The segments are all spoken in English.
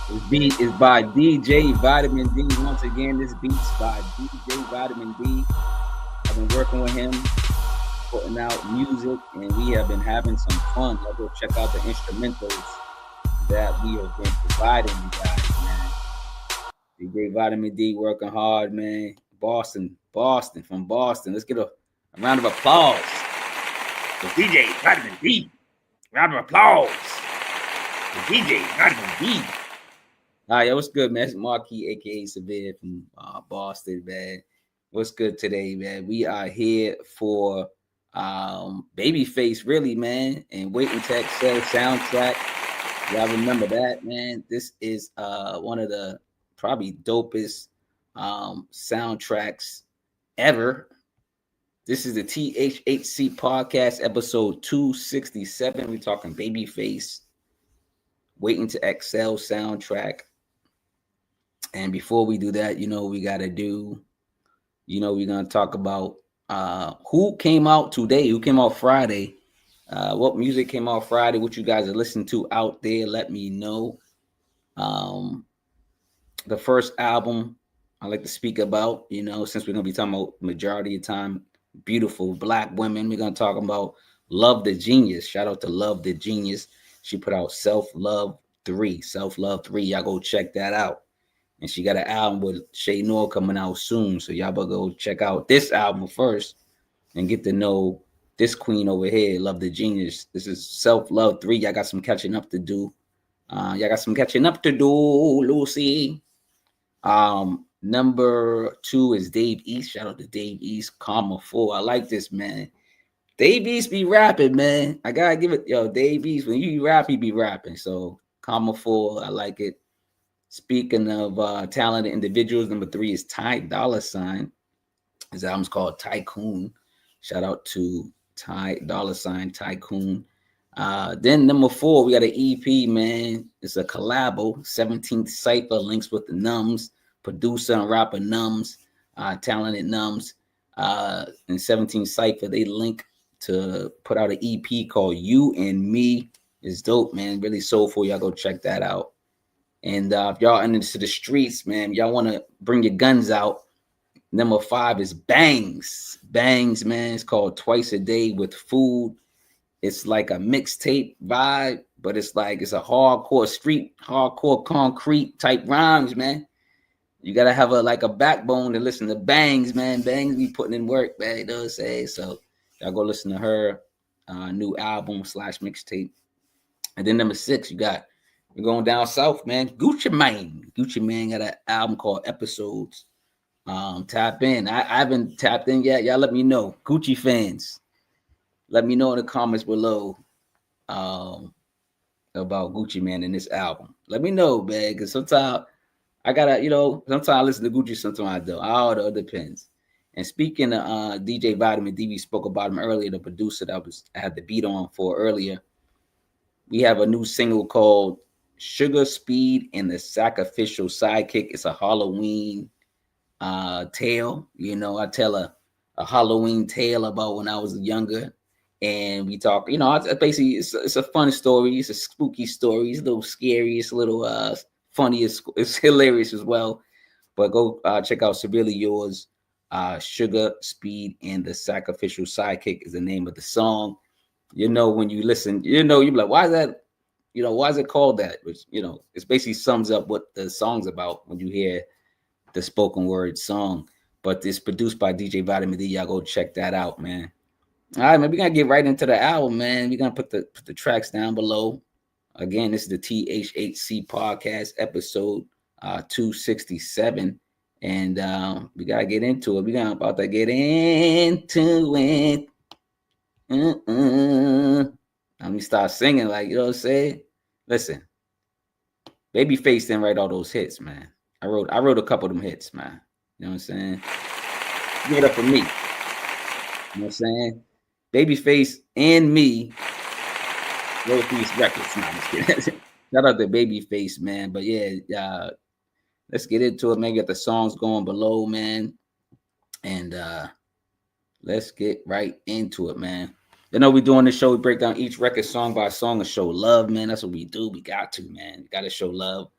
This beat is by DJ Vitamin D. Once again, this beat's by DJ Vitamin D. I've been working with him, putting out music, and we have been having some fun. Y'all go check out the instrumentals that we have been providing you guys, man. DJ Vitamin D working hard, man. Boston, from Boston. Let's get a round of applause for DJ Vitamin D. Round of applause for DJ Vitamin D. All right, what's good, man? It's Marquis, aka Severe from Boston, man. What's good today, man? We are here for Babyface, really, man, and Waiting to Excel soundtrack. Y'all remember that, man? This is one of the probably dopest soundtracks ever. This is the THHC podcast, episode 267. We're talking Babyface, Waiting to Excel soundtrack. And before we do that, we got to do, we're going to talk about who came out today, who came out Friday, what music came out Friday, what you guys are listening to out there. Let me know. The first album I like to speak about, since we're going to be talking about majority of time, beautiful Black women, we're going to talk about Love the Genius. Shout out to Love the Genius. She put out Self-Love 3. Y'all go check that out. And she got an album with Chate Moore coming out soon. So y'all better go check out this album first and get to know this queen over here, Love the Genius. This is Self-Love 3. Y'all got some catching up to do. Lucy. Number 2 is Dave East. Shout out to Dave East. Karma 4. I like this, man. Dave East be rapping, man. I gotta give it, Dave East, when you rap, he be rapping. So Karma 4, I like it. Speaking of talented individuals, number 3 is Ty Dolla $ign. His album's called Tycoon. Shout out to Ty Dolla $ign, Tycoon. Then number 4, we got an EP, man. It's a collabo. 17th Cypher links with the Numbs, producer and rapper Numbs, talented Numbs. And 17th Cypher, they link to put out an EP called You and Me. It's dope, man. Really soulful. Y'all go check that out. And if y'all into the streets, man, y'all want to bring your guns out. Number 5 is Bangs. Bangs, man. It's called Twice a Day with Food. It's like a mixtape vibe, but it's a hardcore street, hardcore concrete type rhymes, man. You gotta have a backbone to listen to Bangs, man. Bangs be putting in work, man. You know what I'm saying? So y'all go listen to her new album / mixtape. And then number 6, we're going down south, man. Gucci Mane got an album called Episodes. Tap in. I haven't tapped in yet. Y'all let me know. Gucci fans, let me know in the comments below about Gucci Mane and this album. Let me know, man, because sometimes I gotta, sometimes I listen to Gucci, sometimes I don't. It depends. And speaking of DJ Vitamin D, we spoke about him earlier, the producer that I had the beat on for earlier. We have a new single called Sugar Speed and the Sacrificial Sidekick. It's a Halloween tale. I tell a Halloween tale about when I was younger. And we talk, basically it's a fun story. It's a spooky story. It's a little scary. It's a little funny. It's hilarious as well. But go check out Cincerely Yours. Sugar Speed and the Sacrificial Sidekick is the name of the song. When you listen, you're like, why is that? Why is it called that? Which, it basically sums up what the song's about when you hear the spoken word song. But it's produced by DJ Vitamin D. Y'all go check that out, man. All right, man, we're going to get right into the album, man. We're going to put the tracks down below. Again, this is the THHC podcast, episode 267. And we got to get into it. We're about to get into it. Let me start singing, you know what I'm saying? Listen, Babyface didn't write all those hits, man. I wrote a couple of them hits, man. You know what I'm saying? Give it up for me. You know what I'm saying? Babyface and me wrote these records. No, I'm just kidding. Shout out to Babyface, man. But yeah, let's get into it, man. Get the songs going below, man. And let's get right into it, man. We're doing this show. We break down each record song by song and show love, man. That's what we do. We got to, man. We got to show love.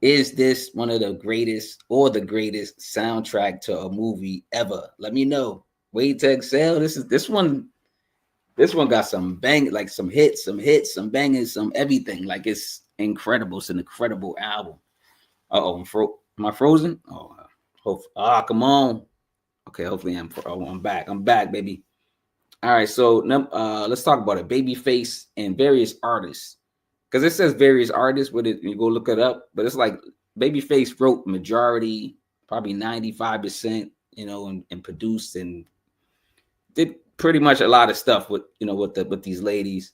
Is this one of the greatest or the greatest soundtrack to a movie ever? Let me know. Wait to exhale. This one. This one got some bang, like some hits, some bangers, some everything. Like it's incredible. It's an incredible album. Oh, am I frozen? Come on. Okay, hopefully I'm back. I'm back, baby. All right, so let's talk about it. Babyface and various artists, because it says various artists. With it, you go look it up, but it's like Babyface wrote majority, probably 95%, and produced and did pretty much a lot of stuff with with these ladies,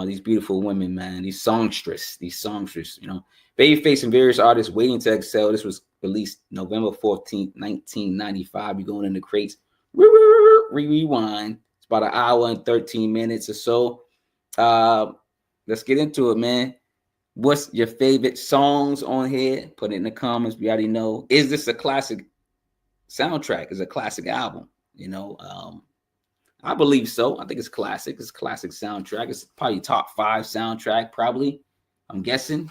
these beautiful women, man, these songstress. Babyface and various artists waiting to excel. This was released November 14th, 1995. You're going in the crates. Rewind. It's about an hour and 13 minutes or so. Let's get into it, man. What's your favorite songs on here? Put it in the comments. We already know. Is this a classic soundtrack? Is a classic album? I believe so. I think it's classic. It's a classic soundtrack. It's probably top 5 soundtrack, probably. I'm guessing.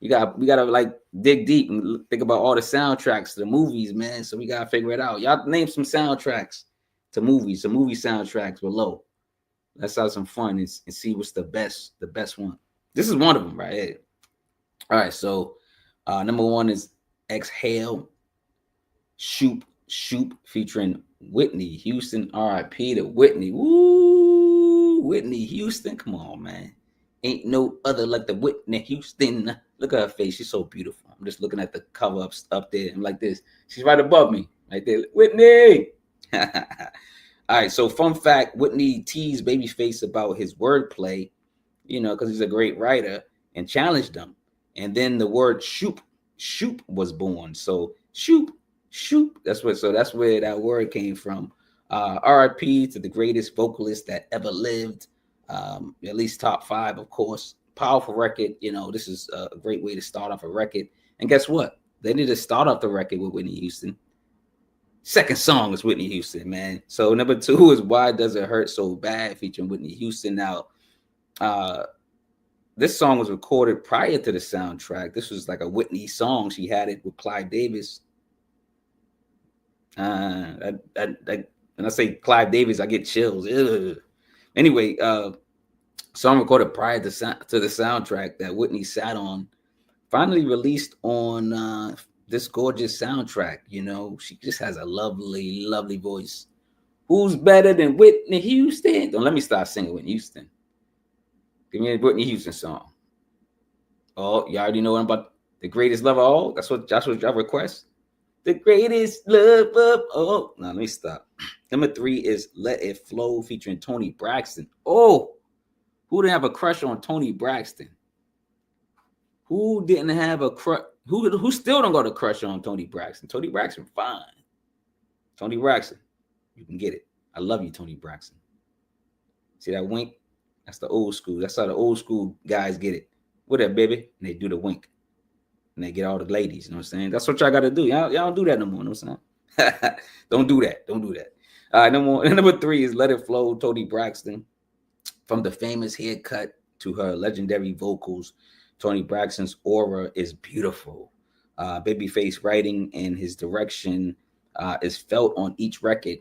We gotta like dig deep and think about all the soundtracks to the movies, man. So we gotta figure it out. Y'all name some soundtracks to movies, some movie soundtracks below. Let's have some fun and see what's the best one. This is one of them right here. All right, so number 1 is Exhale, Shoop featuring Whitney Houston. R.I.P. to Whitney. Woo, Whitney Houston. Come on, man. Ain't no other like the Whitney Houston. Look at her face. She's so beautiful. I'm just looking at the cover up there. I'm like this. She's right above me. Right there. Whitney. All right. So fun fact, Whitney teased Babyface about his wordplay, because he's a great writer, and challenged him. And then the word Shoop was born. So Shoop. That's where that word came from. R.I.P. to the greatest vocalist that ever lived. At least top 5, of course. Powerful record. This is a great way to start off a record. And guess what? They need to start off the record with Whitney Houston. Second song is Whitney Houston, man. So number 2 is Why Does It Hurt So Bad, featuring Whitney Houston. Now, this song was recorded prior to the soundtrack. This was like a Whitney song. She had it with Clive Davis. When I say Clive Davis, I get chills. Ugh. Anyway, song recorded prior to the soundtrack that Whitney sat on, finally released on this gorgeous soundtrack. She just has a lovely, lovely voice. Who's better than Whitney Houston? Don't let me start singing Whitney Houston. Give me a Whitney Houston song. Oh, you already know about the greatest love of all. That's what y'all request. The greatest love of all. Now, let me stop. Number 3 is Let It Flow, featuring Toni Braxton. Oh, who didn't have a crush on Toni Braxton? Who didn't have a crush? Who still don't got a crush on Toni Braxton? Toni Braxton, fine. Toni Braxton, you can get it. I love you, Toni Braxton. See that wink? That's the old school. That's how the old school guys get it. What up, baby? And they do the wink. And they get all the ladies, you know what I'm saying? That's what y'all got to do. Y'all don't do that no more, you know what I'm saying? Don't do that. All right, number 3 is Let It Flow, Toni Braxton. From the famous haircut to her legendary vocals, Toni Braxton's aura is beautiful. Babyface writing and his direction is felt on each record,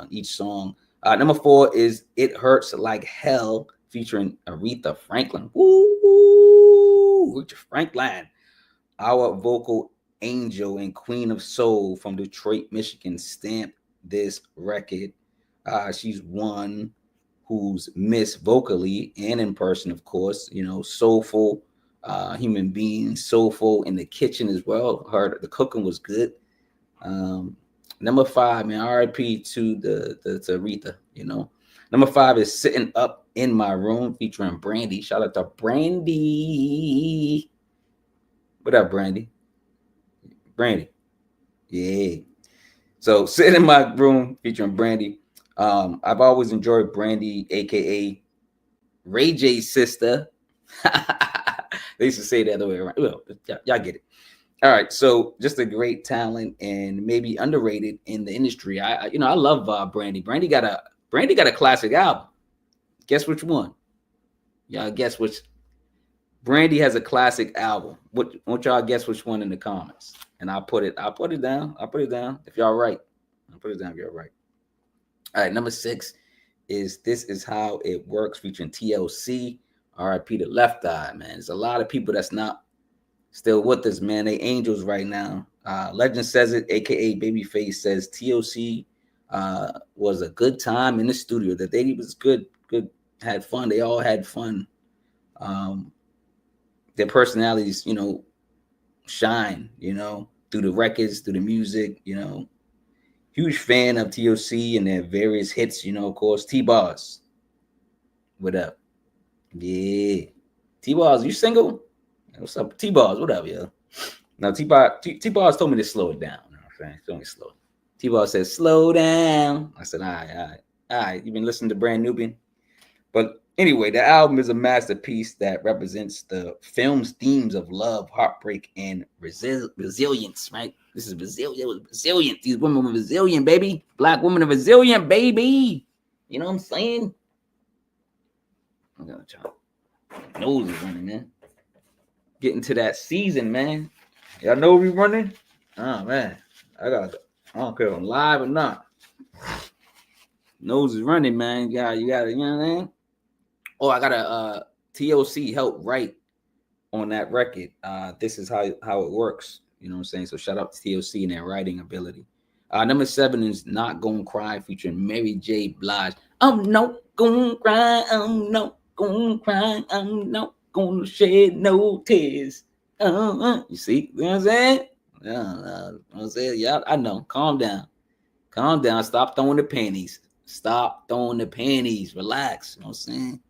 each song. Number 4 is It Hurts Like Hell, featuring Aretha Franklin. Woo! Aretha Franklin. Our vocal angel and queen of soul from Detroit, Michigan, stamped this record. She's one who's missed vocally and in person, of course. Soulful human being, soulful in the kitchen as well. The cooking was good. Number 5, man, R.I.P. to Aretha. Number 5 is Sitting Up in My Room, featuring Brandy. Shout out to Brandy. What up, Brandy? Yeah. So Sitting in My Room, featuring Brandy. I've always enjoyed Brandy, aka Ray J's sister. They used to say the other way around. Well, y'all get it. All right, so just a great talent and maybe underrated in the industry. I love Brandy. Brandy got a classic album. Guess which one? Y'all guess which Brandy has a classic album. What won't y'all guess which one in the comments? And I'll put it down. I'll put it down if y'all right. I'll put it down if y'all right. All right, number 6 is This Is How It Works featuring TLC. R.I.P. the Left Eye, man. There's a lot of people that's not still with us, man. They angels right now. Legend says it, aka Babyface says TLC was a good time in the studio. The day was good, had fun. They all had fun. Their personalities, shine, through the records, through the music, Huge fan of TLC and their various hits, of course. T-Bars. What up? Yeah. T-Bars, you single? What's up? T-Bars, what up, yo? Now, T-Bars told me to slow it down. You know what I'm saying? Told me to slow it. T-Bars said, slow down. I said, all right. You've been listening to Brand Nubian? But anyway, the album is a masterpiece that represents the film's themes of love, heartbreak, and resilience, right? This is resilient. These women are resilient, baby. Black women are resilient, baby. You know what I'm saying? I'm gonna try. Nose is running, man. Getting to that season, man. Y'all know we running? Oh, man. I don't care if I'm live or not. Nose is running, man. You gotta, you know what I mean? Oh, I got a TLC help write on that record. This is how it works. You know what I'm saying? So shout out to TLC and their writing ability. Number 7 is Not Gon Cry featuring Mary J. Blige. I'm not gonna cry. I'm not gonna cry. I'm not gonna shed no tears. You see? You know what I'm saying? I'm saying? Yeah, I know. Calm down. Calm down. Stop throwing the panties. Stop throwing the panties. Relax. You know what I'm saying?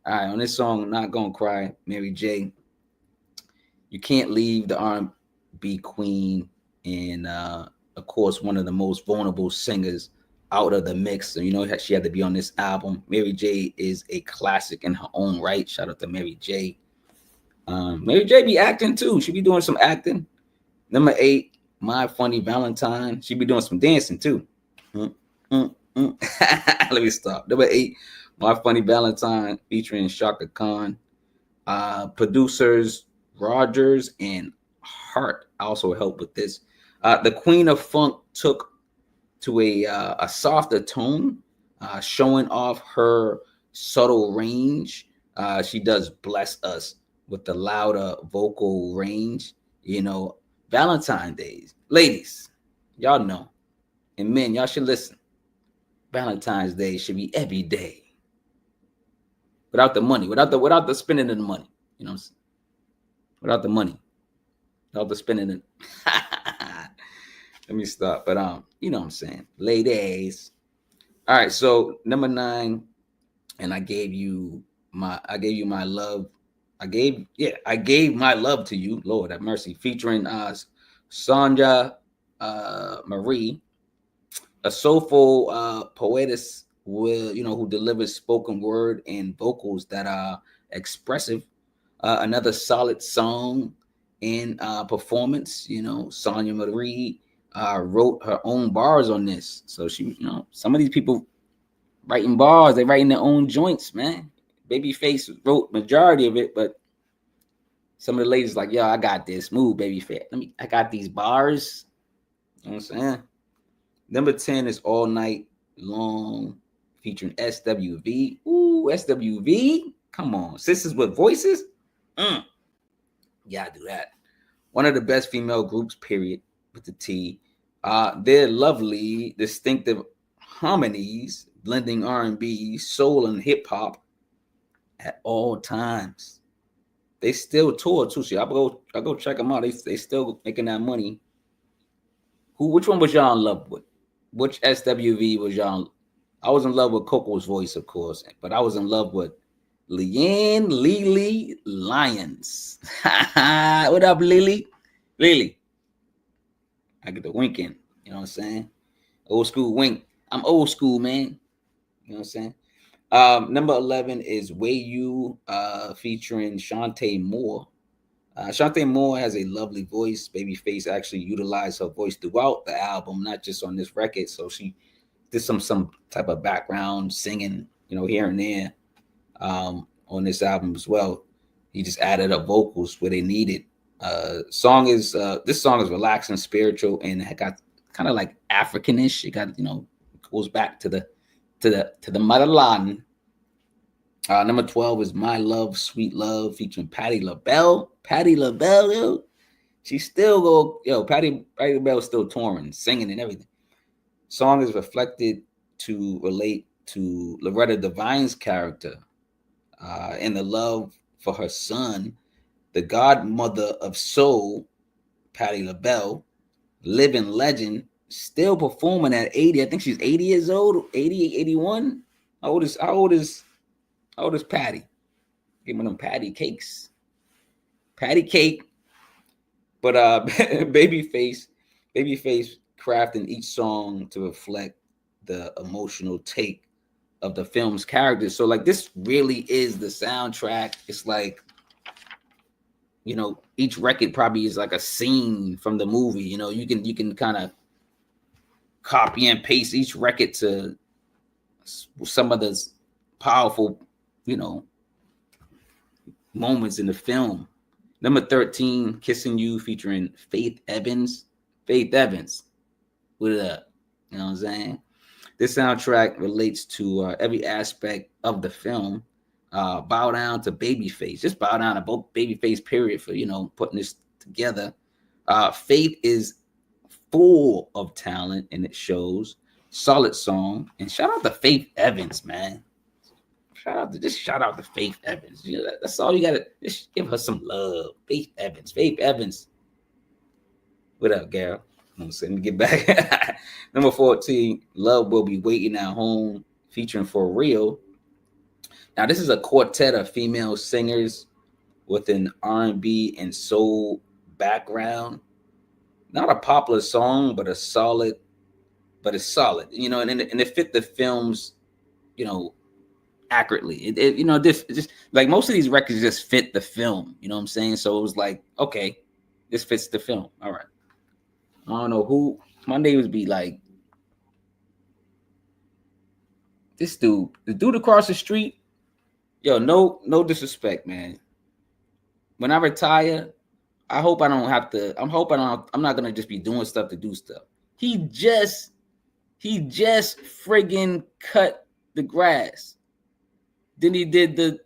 All right, on this song, Not Gonna Cry, Mary J. You can't leave the R&B queen and, of course, one of the most vulnerable singers out of the mix. So, she had to be on this album. Mary J is a classic in her own right. Shout out to Mary J. Mary J be acting too. She be doing some acting. Number 8, My Funny Valentine. She be doing some dancing too. Let me stop. Number 8, My Funny Valentine featuring Chaka Khan. Producers Rogers and Hart also helped with this. The Queen of Funk took to a softer tone, showing off her subtle range. She does bless us with the louder vocal range. Valentine's Days. Ladies, y'all know. And men, y'all should listen. Valentine's Day should be every day. Without the money, without the spending of the money. You know what I'm saying? Without the money. Without the spending it. Let me stop. But you know what I'm saying. Ladies. All right, so number 9, and I gave you my love. I gave my love to you, Lord have mercy, featuring Sonja Marie, a soulful poetess who delivers spoken word and vocals that are expressive. Another solid song and performance. Sonja Marie wrote her own bars on this. So she, some of these people writing bars, they writing their own joints, man. Babyface wrote majority of it, but some of the ladies like, yo, I got this. Move, Babyface. I got these bars. You know what I'm saying? Number 10 is All Night Long featuring SWV. Ooh, SWV. Come on. Sisters with Voices. Yeah, do that. One of the best female groups, period, with the T. Their lovely, distinctive harmonies, blending R&B, soul, and hip-hop at all times. They still tour, too. So I go check them out. They still making that money. Which one was y'all in love with? Which SWV was y'all? I was in love with Coco's voice, of course, but I was in love with Lily Lyons. What up, Lily? Lily. I get the wink in. You know what I'm saying? Old school wink. I'm old school, man. You know what I'm saying? Number 11 is Wey U featuring Chate Moore. Chate Moore has a lovely voice. Babyface actually utilized her voice throughout the album, not just on this record. So she did some type of background singing, here and there on this album as well. He just added up vocals where they needed. Song is this song is relaxing, spiritual, and it got kind of like Africanish. It got goes back to the motherland. Number 12 is My Love, Sweet Love, featuring Patti LaBelle. Patti LaBelle, yo, she still Patti LaBelle still touring, singing, and everything. Song is reflected to relate to Loretta Devine's character and the love for her son, the godmother of soul, Patti LaBelle, living legend, still performing at 80. I think she's 80 years old, 80, 81. How old is Patti? Give me them Patti cakes. Patti cake. But Babyface crafting each song to reflect the emotional take of the film's characters. So like this really is the soundtrack. It's like, each record probably is like a scene from the movie. You can kind of copy and paste each record to some of the powerful, moments in the film. Number 13, Kissing You, featuring Faith Evans. Faith Evans. What it up? You know what I'm saying? This soundtrack relates to every aspect of the film. Bow down to Babyface. Just bow down to both Babyface, period, for, putting this together. Faith is full of talent, and it shows. Solid song. And shout out to Faith Evans, man. Shout out to Faith Evans. That's all you gotta just give her some love. Faith Evans. What up, Garrett? Let me get back. Number 14, Love Will Be Waiting at Home, featuring For Real. Now, this is a quartet of female singers with an R&B and soul background. Not a popular song, but it's solid. And it fit the film's, accurately. It just like most of these records just fit the film. You know what I'm saying? So it was like, okay, this fits the film. All right. I don't know who my neighbors be like. This dude, the dude across the street. Yo, no disrespect, man. When I retire, I'm not gonna just be doing stuff to do stuff. He just friggin' cut the grass. Then he did the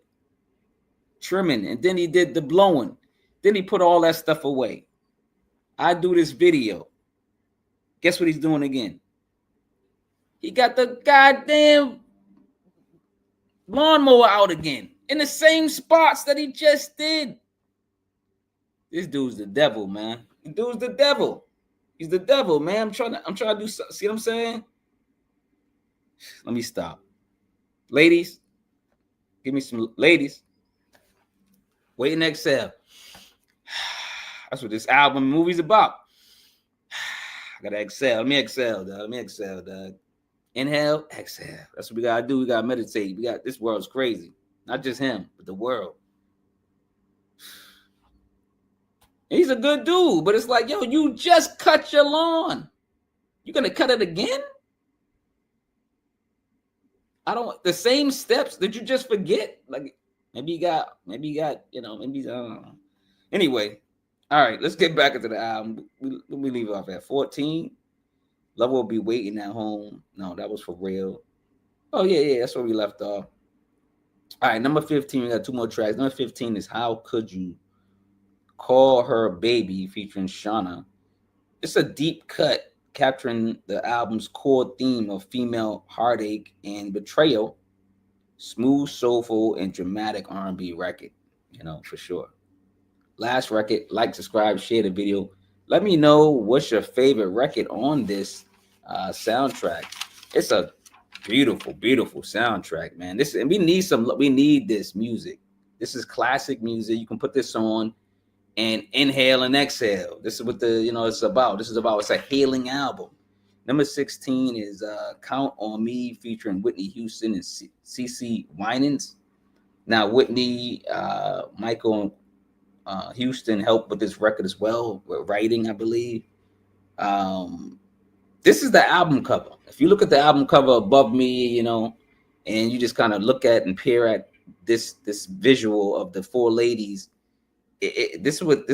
trimming, and then he did the blowing. Then he put all that stuff away. I do this video. Guess what he's doing again? He got the goddamn lawnmower out again in the same spots that he just did. This dude's the devil, man. The dude's the devil. He's the devil, man. I'm trying to do something. See what I'm saying? Let me stop. Ladies, give me some ladies. Wait and exhale. That's what this album movie's about. I gotta exhale. Let me exhale, dog. Inhale, exhale. That's what we gotta do. We gotta meditate. This world's crazy. Not just him, but the world. He's a good dude, but it's like, yo, you just cut your lawn. You gonna cut it again? The same steps. Did you just forget? Like maybe you got, maybe I don't know. Anyway, all right, let's get back into the album. We leave off at 14. Love Will Be Waiting at Home. No, that was For Real. Oh, yeah, that's where we left off. All right, number 15, we got two more tracks. Number 15 is How Could You Call Her Baby, featuring Shanna. It's a deep cut capturing the album's core theme of female heartache and betrayal. Smooth, soulful, and dramatic R&B record, for sure. Last record, like, subscribe, share the video. Let me know what's your favorite record on this soundtrack. It's a beautiful, beautiful soundtrack, man. We need this music. This is classic music. You can put this on and inhale and exhale. This is what it's about. It's a healing album. Number 16 is Count on Me, featuring Whitney Houston and CeCe Winans. Now, Whitney, Michael Houston helped with this record as well, with writing, I believe. This is the album cover. If you look at the album cover above me, and you just kind of look at and peer at this visual of the four ladies. This is what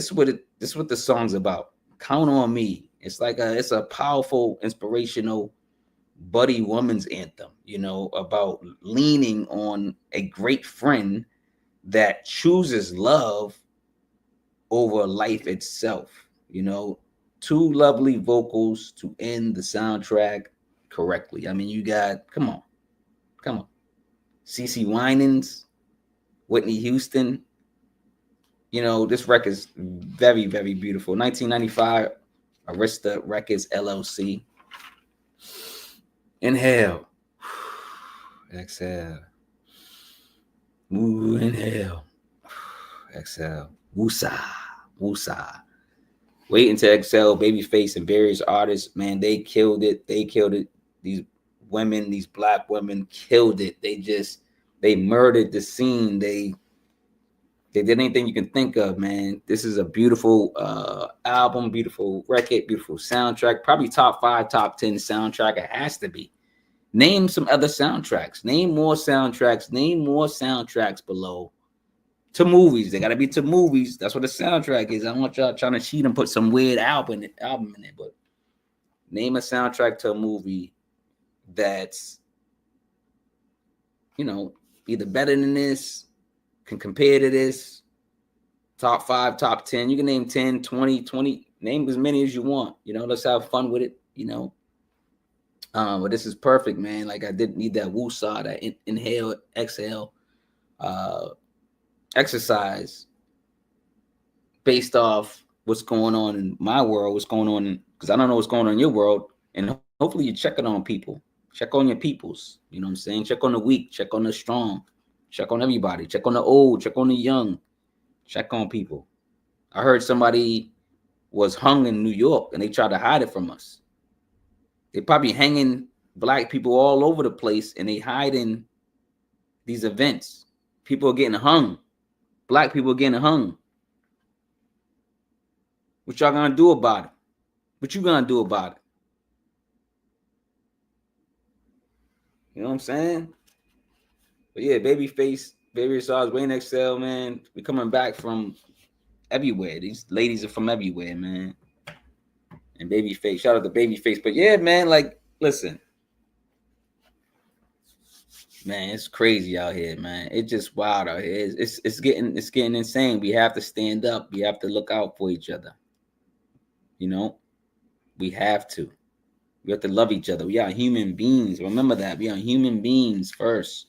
the song's about. Count on me. It's like it's a powerful, inspirational buddy woman's anthem, about leaning on a great friend that chooses love over life itself. Two lovely vocals to end the soundtrack correctly. I mean, you got, come on. CeCe Winans, Whitney Houston. This record is very, very beautiful. 1995, Arista Records, LLC. Inhale. Exhale. Ooh, inhale. Exhale. Woosah. Woosah. Waiting to Exhale, Babyface, and various artists, man, they killed it. These women, these black women killed it. They murdered the scene. They did anything you can think of, man. This is a beautiful album, beautiful record, beautiful soundtrack. Probably top 5, top 10 soundtrack. It has to be. Name some other soundtracks. Name more soundtracks. Name more soundtracks below. To movies. They got to be to movies. That's what the soundtrack is. I don't want y'all trying to cheat and put some weird album in it. But name a soundtrack to a movie that's, either better than this, can compare to this. Top 5, top 10. You can name 10, 20. Name as many as you want. Let's have fun with it. But this is perfect, man. Like, I didn't need that woosah, that inhale, exhale, exercise based off what's going on in my world, what's going on, because I don't know what's going on in your world. And hopefully you're checking on people. Check on your peoples. You know what I'm saying? Check on the weak. Check on the strong. Check on everybody. Check on the old. Check on the young. Check on people. I heard somebody was hung in New York and they tried to hide it from us. They probably hanging black people all over the place and they hiding these events. People are getting hung. Black people are getting hung. What y'all gonna do about it? What you gonna do about it? You know what I'm saying? But yeah, Babyface, various stars, Wayne XL, man. We coming back from everywhere. These ladies are from everywhere, man. And Babyface, shout out to Babyface. But yeah, man, like, listen. Man, it's crazy out here, man. It's just wild out here. It's getting insane. We have to stand up. We have to look out for each other. We have to. We have to love each other. We are human beings. Remember that. We are human beings first.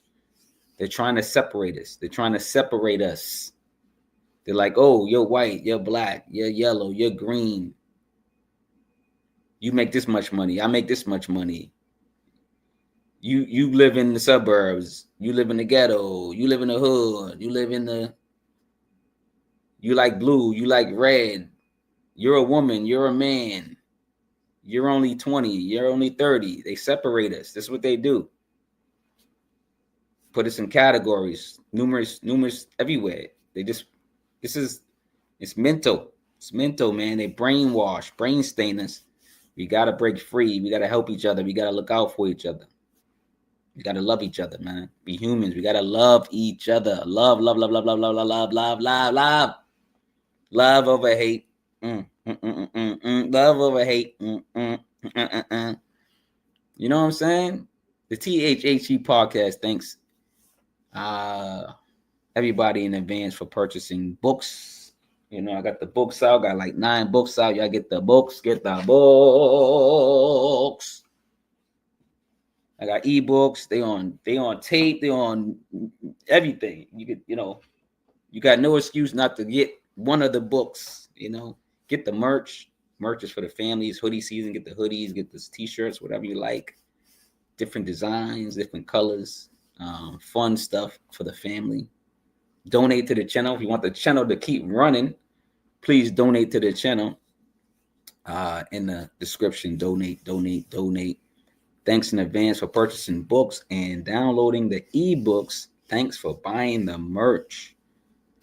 They're trying to separate us. They're trying to separate us. They're like, oh, you're white, you're black, you're yellow, you're green. You make this much money. I make this much money. You live in the suburbs. You live in the ghetto. You live in the hood. You like blue. You like red. You're a woman. You're a man. You're only 20. You're only 30. They separate us. This is what they do. Put us in categories. Numerous everywhere. It's mental. It's mental, man. They brainwash, brain stain us. We got to break free. We got to help each other. We got to look out for each other. We got to love each other, man. Be humans. We got to love each other. Love. Love over hate. Love over hate. You know what I'm saying? The THHC podcast. Thanks, everybody in advance for purchasing books. I got the books out. Got like 9 books out. Y'all get the books. Get the books. I got ebooks. They on tape. They on everything. You got no excuse not to get one of the books. Get the merch. Merch is for the families. Hoodie season. Get the hoodies. Get the t-shirts. Whatever you like. Different designs. Different colors. Fun stuff for the family. Donate to the channel. If you want the channel to keep running, please donate to the channel. In the description, donate. Thanks in advance for purchasing books and downloading the ebooks. Thanks for buying the merch.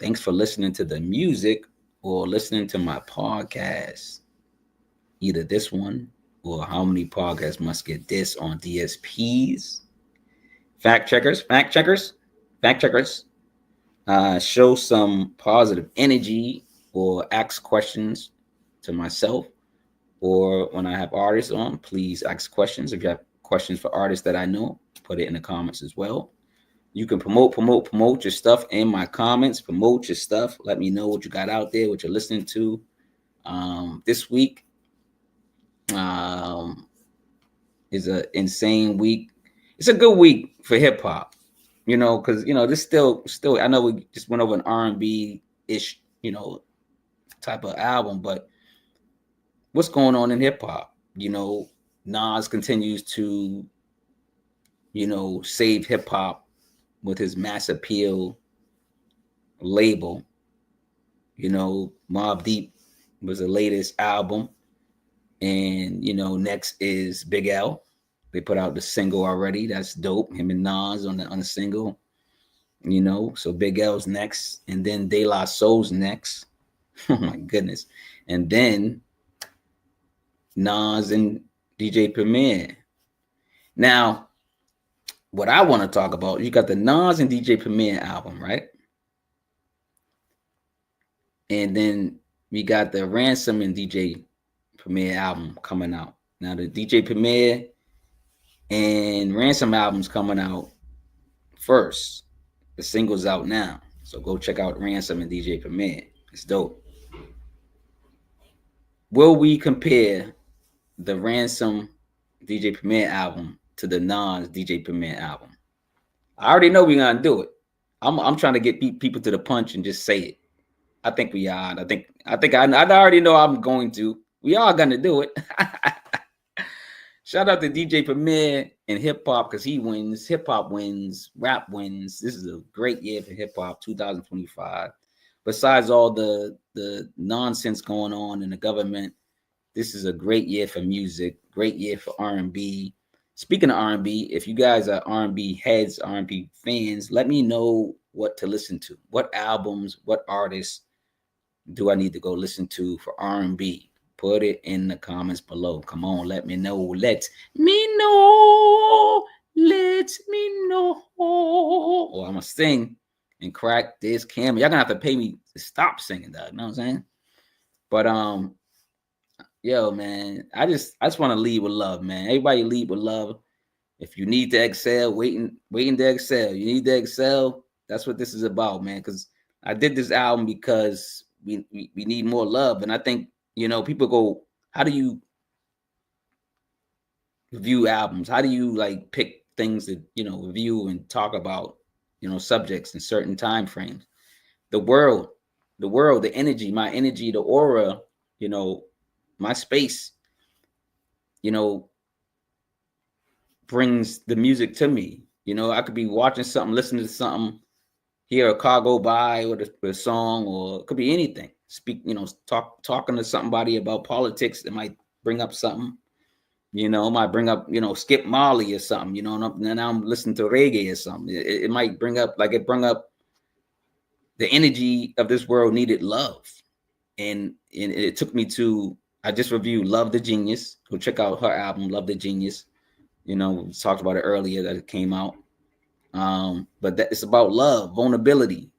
Thanks for listening to the music or listening to my podcast. Either this one or How Many Podcasts Must Get This on DSPs. Fact checkers. show some positive energy or ask questions to myself, or when I have artists on, please ask questions. If you have questions for artists that I know, put it in the comments as well. You can promote your stuff in my comments. Promote your stuff. Let me know what you got out there, what you're listening to. This week is an insane week. It's a good week for hip hop, because this still. I know we just went over an R&B ish, type of album, but what's going on in hip hop? Nas continues to, save hip hop with his Mass Appeal label. Mobb Deep was the latest album, and next is Big L. They put out the single already. That's dope. Him and Nas on the single. So Big L's next, and then De La Soul's next. Oh my goodness. And then Nas and DJ Premier. Now, what I want to talk about, you got the Nas and DJ Premier album, right? And then we got the Ransom and DJ Premier album coming out. Now the DJ Premier and Ransom album's coming out first. The single's out now. So go check out Ransom and DJ Premier. It's dope. Will we compare the Ransom DJ Premier album to the Nas DJ Premier album? I already know we're gonna do it. I'm trying to get people to the punch and just say it. I think we are. I already know I'm going to. We are gonna do it. Shout out to DJ Premier and hip hop, because he wins. Hip hop wins. Rap wins. This is a great year for hip hop, 2025. Besides all the nonsense going on in the government, this is a great year for music. Great year for R&B. Speaking of R&B, if you guys are R&B heads, R&B fans, let me know what to listen to. What albums, what artists do I need to go listen to for R&B? Put it in the comments below. Come on, let me know. Let me know. Let me know. Or I'm going to sing and crack this camera. Y'all going to have to pay me to stop singing, dog. You know what I'm saying? But, yo, man, I just want to lead with love, man. Everybody lead with love. If you need to excel, waiting to excel. You need to excel. That's what this is about, man. Because I did this album because we need more love. And I think, people go, how do you review albums? How do you like pick things that, review and talk about, subjects in certain time frames? The world, the energy, my energy, the aura, my space, brings the music to me. I could be watching something, listening to something, hear a car go by with a song, or it could be anything. Speak, talking to somebody about politics that might bring up something, might bring up, Skip Marley or something, and then I'm listening to reggae or something. It might bring up, like it bring up the energy of this world needed love. And it took me to, I just reviewed Love the Genius. Go check out her album, Love the Genius. We talked about it earlier that it came out. But that it's about love, vulnerability,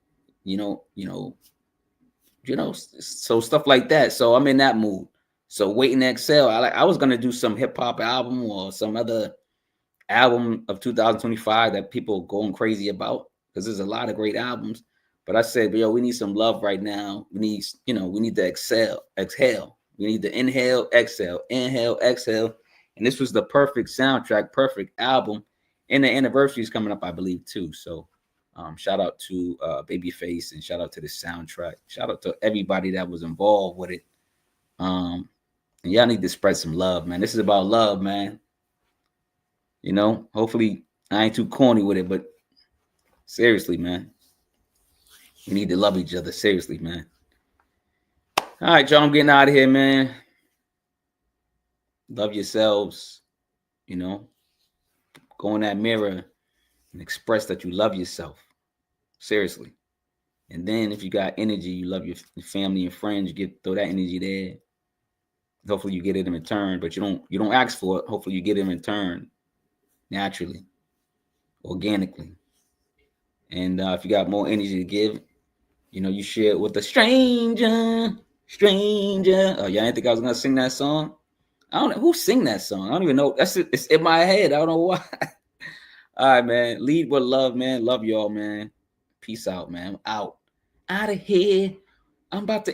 so stuff like that. So I'm in that mood. So Waiting to Excel. I was gonna do some hip hop album or some other album of 2025 that people going crazy about, because there's a lot of great albums. But I said, yo, we need some love right now. We need, we need to exhale. We need to inhale, exhale. And this was the perfect soundtrack, perfect album. And the anniversary is coming up, I believe, too. So shout out to Babyface, and shout out to the soundtrack. Shout out to everybody that was involved with it. And y'all need to spread some love, man. This is about love, man. Hopefully I ain't too corny with it, but seriously, man. We need to love each other. Seriously, man. All right, y'all. I'm getting out of here, man. Love yourselves. Go in that mirror and express that you love yourself. Seriously. And then if you got energy, you love your family and friends, you throw that energy there. Hopefully you get it in return, but you don't ask for it. Hopefully you get it in return naturally, organically. And if you got more energy to give, you know, you share it with a stranger. Stranger. Oh, y'all didn't think I was gonna sing that song? I don't know who sing that song. I don't even know. It's in my head. I don't know why. All right, man. Lead with love, man. Love y'all, man. Peace out, man. I'm out. Out of here. I'm about to